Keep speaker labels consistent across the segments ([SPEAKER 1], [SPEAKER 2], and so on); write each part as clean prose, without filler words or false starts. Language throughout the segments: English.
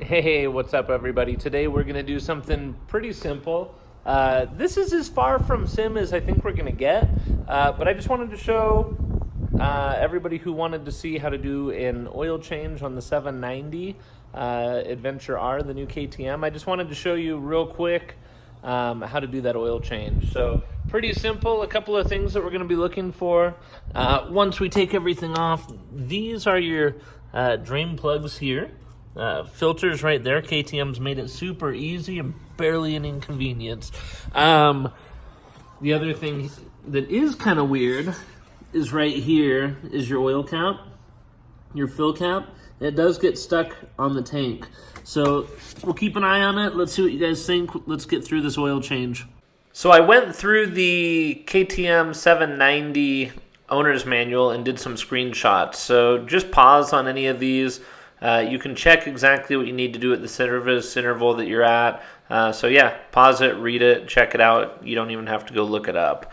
[SPEAKER 1] Hey, what's up, everybody? Today we're going to do something pretty simple. This is as far from sim as I think we're going to get, but I just wanted to show everybody who wanted to see how to do an oil change on the 790 Adventure R, the new KTM. I just wanted to show you real quick how to do that oil change. So pretty simple. A couple of things that we're going to be looking for. Once we take everything off, these are your drain plugs here. Filters right there. KTM's made it super easy and barely an inconvenience. The other thing that is kind of weird is right here is your oil cap, your fill cap. It does get stuck on the tank. So we'll keep an eye on it. Let's see what you guys think. Let's get through this oil change. So I went through the KTM 790 owner's manual and did some screenshots. So just pause on any of these. You can check exactly what you need to do at the service interval that you're at. So yeah, pause it, read it, check it out. You don't even have to go look it up.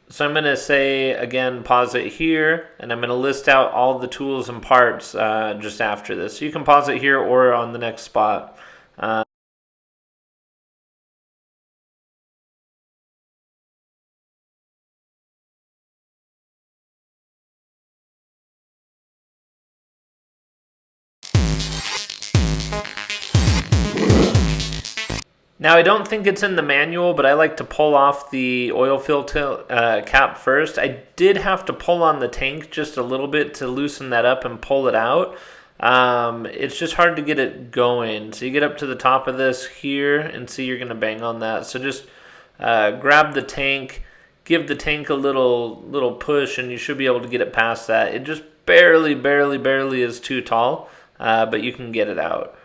[SPEAKER 1] So I'm going to say, again, pause it here, and I'm going to list out all the tools and parts just after this. So you can pause it here or on the next spot. Now, I don't think it's in the manual, but I like to pull off the oil filter cap first. I did have to pull on the tank just a little bit to loosen that up and pull it out. It's just hard to get it going. So you get up to the top of this here and see you're going to bang on that. So just grab the tank, give the tank a little push, and you should be able to get it past that. It just barely is too tall, but you can get it out.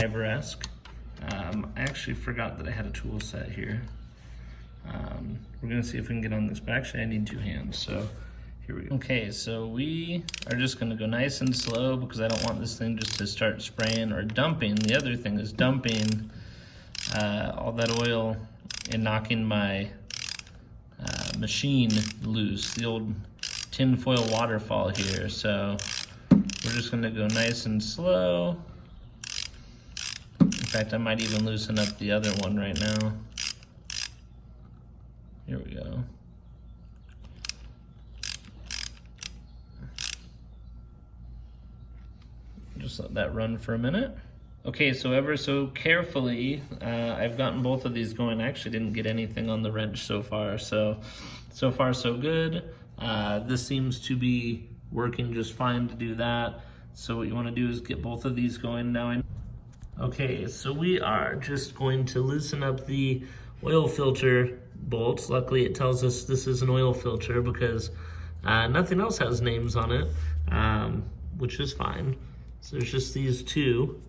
[SPEAKER 1] MacGyver-esque. I actually forgot that I had a tool set here. We're gonna see if we can get on this, but actually I need two hands, so here we go. Okay, so we are just gonna go nice and slow because I don't want this thing just to start spraying or dumping. The other thing is dumping all that oil and knocking my machine loose, the old tinfoil waterfall here. So we're just gonna go nice and slow. In fact, I might even loosen up the other one right now. Here we go. Just let that run for a minute. Okay, so ever so carefully, I've gotten both of these going. I actually didn't get anything on the wrench so far. So far so good. This seems to be working just fine to do that. So what you want to do is get both of these going now. Okay, so we are just going to loosen up the oil filter bolts. Luckily it tells us this is an oil filter because nothing else has names on it, which is fine. So there's just these two.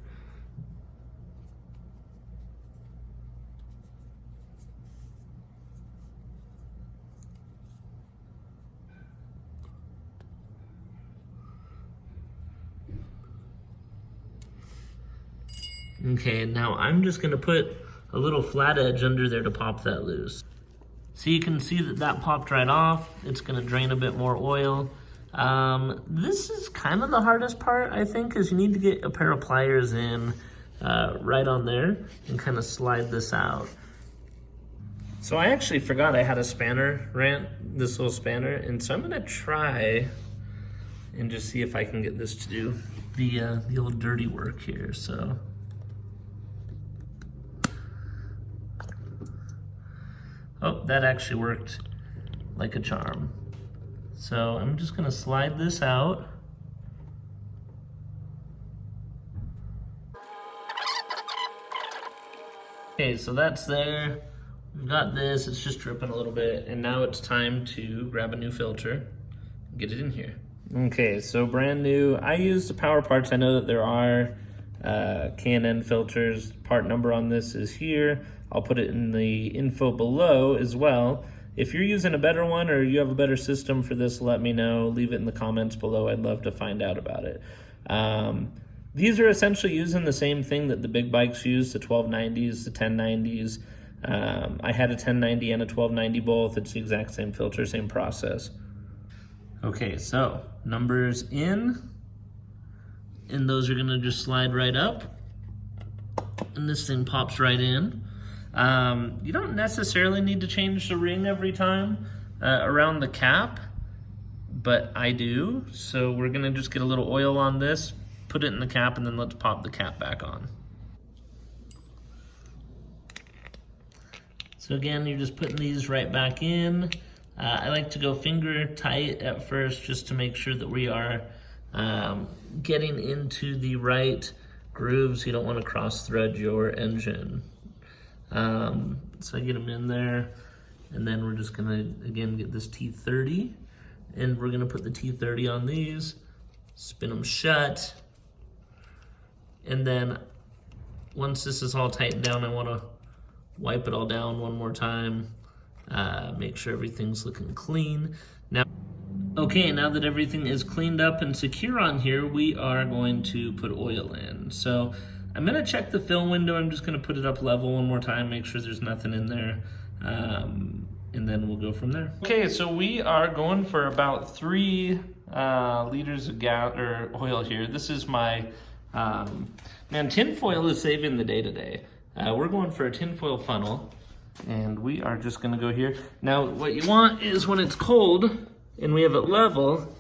[SPEAKER 1] Okay, now I'm just gonna put a little flat edge under there to pop that loose. So you can see that popped right off. It's gonna drain a bit more oil. This is kind of the hardest part, I think, is you need to get a pair of pliers in right on there and kind of slide this out. So I actually forgot I had a spanner, this little spanner, and so I'm gonna try and just see if I can get this to do the old dirty work here, so. Oh, that actually worked like a charm. So I'm just gonna slide this out. Okay, so that's there. We've got this, it's just dripping a little bit, and now it's time to grab a new filter and get it in here. Okay, so brand new. I use the Power Parts. I know that there are K&N filters. Part number on this is here. I'll put it in the info below as well. If you're using a better one or you have a better system for this, let me know. Leave it in the comments below. I'd love to find out about it. These are essentially using the same thing that the big bikes use, the 1290s, the 1090s. I had a 1090 and a 1290 both. It's the exact same filter, same process. Okay, so numbers in, and those are gonna just slide right up, and this thing pops right in. You don't necessarily need to change the ring every time around the cap, but I do. So we're gonna just get a little oil on this, put it in the cap, and then let's pop the cap back on. So again, you're just putting these right back in. I like to go finger tight at first just to make sure that we are getting into the right grooves. You don't want to cross thread your engine. So I get them in there, and then we're just gonna, again, get this T30, and we're gonna put the T30 on these, spin them shut, and then once this is all tightened down, I wanna wipe it all down one more time, make sure everything's looking clean. Now, okay, now that everything is cleaned up and secure on here, we are going to put oil in. So I'm gonna check the fill window. I'm just gonna put it up level one more time, make sure there's nothing in there, and then we'll go from there. Okay, so we are going for about 3 liters of gas or oil here. This is my, man, tinfoil is saving the day today. We're going for a tinfoil funnel, and we are just gonna go here. Now, what you want is when it's cold and we have it level,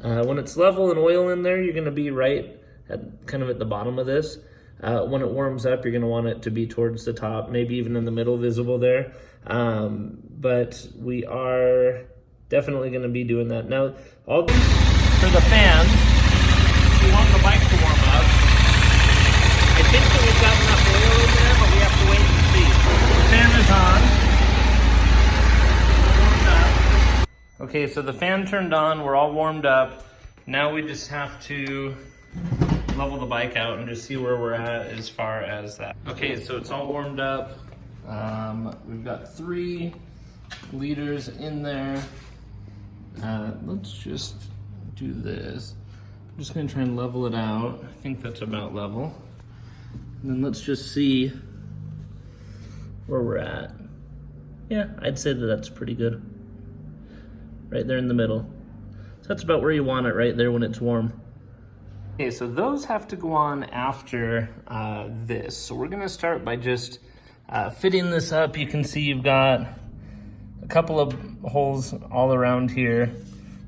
[SPEAKER 1] when it's level and oil in there, you're gonna be right at kind of at the bottom of this. When it warms up, you're gonna want it to be towards the top, maybe even in the middle visible there. But we are definitely gonna be doing that. Now, all these for the fan, if you want the bike to warm up, I think that we've got enough oil in there, but we have to wait and see. The fan is on. Warmed up. Okay, so the fan turned on, we're all warmed up. Now we just have to level the bike out and just see where we're at as far as that. Okay, so it's all warmed up. We've got 3 liters in there. Let's just do this. I'm just gonna try and level it out. I think that's about level. And then let's just see where we're at. Yeah, I'd say that that's pretty good. Right there in the middle. So that's about where you want it, right there when it's warm. Okay, so those have to go on after this. So we're gonna start by just fitting this up. You can see you've got a couple of holes all around here.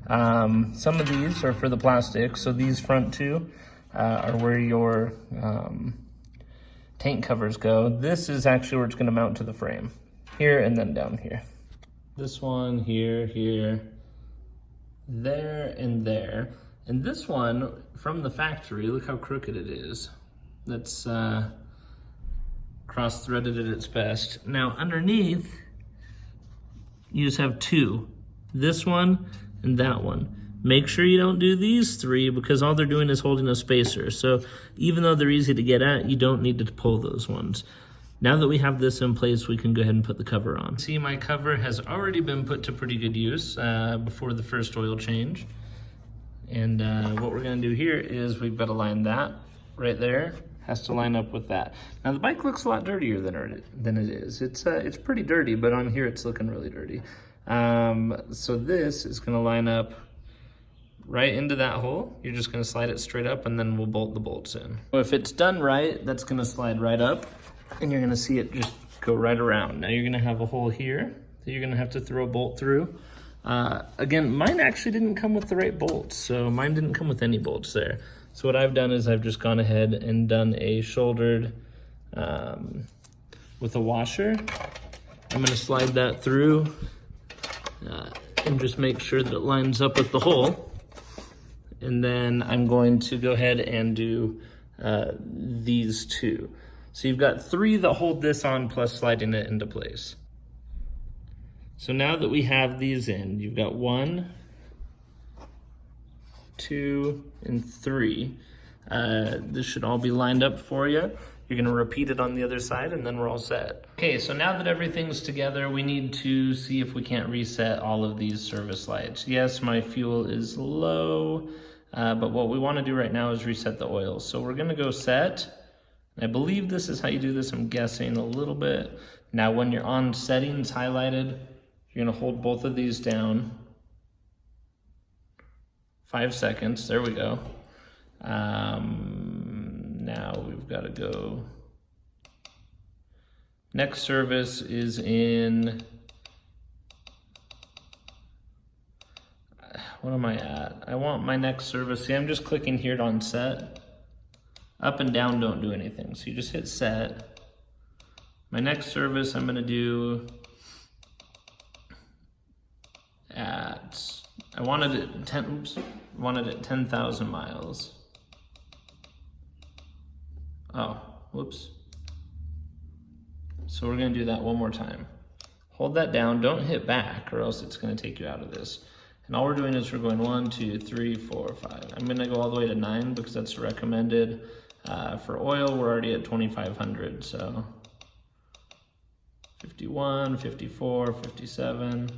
[SPEAKER 1] Some of these are for the plastic, so these front 2 are where your tank covers go. This is actually where it's gonna mount to the frame. Here and then down here. This one, here, here, there, and there. And this one, from the factory, look how crooked it is. That's cross-threaded at its best. Now underneath, you just have 2. This one and that one. Make sure you don't do these 3 because all they're doing is holding a spacer. So even though they're easy to get at, you don't need to pull those ones. Now that we have this in place, we can go ahead and put the cover on. See, my cover has already been put to pretty good use before the first oil change. And what we're gonna do here is we've got to line that right there, has to line up with that. Now the bike looks a lot dirtier than it is. It's pretty dirty, but on here it's looking really dirty. So this is gonna line up right into that hole. You're just gonna slide it straight up and then we'll bolt the bolts in. So if it's done right, that's gonna slide right up and you're gonna see it just go right around. Now you're gonna have a hole here that you're gonna have to throw a bolt through. Again, mine actually didn't come with the right bolts, so mine didn't come with any bolts there. So what I've done is I've just gone ahead and done a shouldered with a washer. I'm gonna slide that through and just make sure that it lines up with the hole. And then I'm going to go ahead and do these 2. So you've got 3 that hold this on plus sliding it into place. So now that we have these in, you've got 1, 2, and 3. This should all be lined up for you. You're gonna repeat it on the other side and then we're all set. Okay, so now that everything's together, we need to see if we can't reset all of these service lights. Yes, my fuel is low, but what we wanna do right now is reset the oil. So we're gonna go set. I believe this is how you do this, I'm guessing a little bit. Now when you're on settings highlighted, you're gonna hold both of these down. 5 seconds, there we go. Now we've got to go. Next service is in, what am I at? I want my next service. See, I'm just clicking here on set. Up and down don't do anything. So you just hit set. My next service I'm going to do at, I wanted it 10,000 miles. Oh, whoops. So we're gonna do that one more time. Hold that down, don't hit back or else it's gonna take you out of this. And all we're doing is we're going 1, 2, 3, 4, 5. I'm gonna go all the way to 9 because that's recommended. For oil, we're already at 2,500, so 51, 54, 57.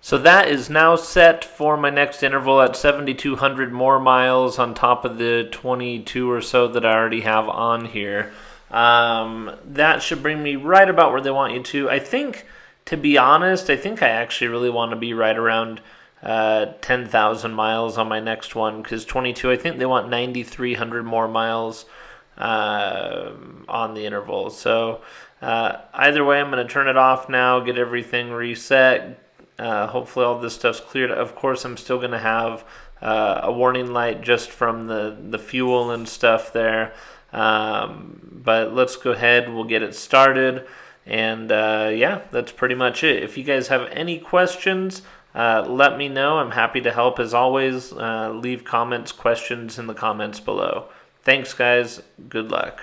[SPEAKER 1] So that is now set for my next interval at 7,200 more miles on top of the 22 or so that I already have on here. That should bring me right about where they want you to. I think, to be honest, I actually really want to be right around 10,000 miles on my next one, because 22, I think they want 9,300 more miles on the interval. So either way, I'm going to turn it off now, get everything reset. Hopefully all this stuff's cleared. Of course, I'm still going to have a warning light just from the fuel and stuff there. But let's go ahead. We'll get it started. And yeah, that's pretty much it. If you guys have any questions, let me know. I'm happy to help as always. Leave comments, questions in the comments below. Thanks, guys. Good luck.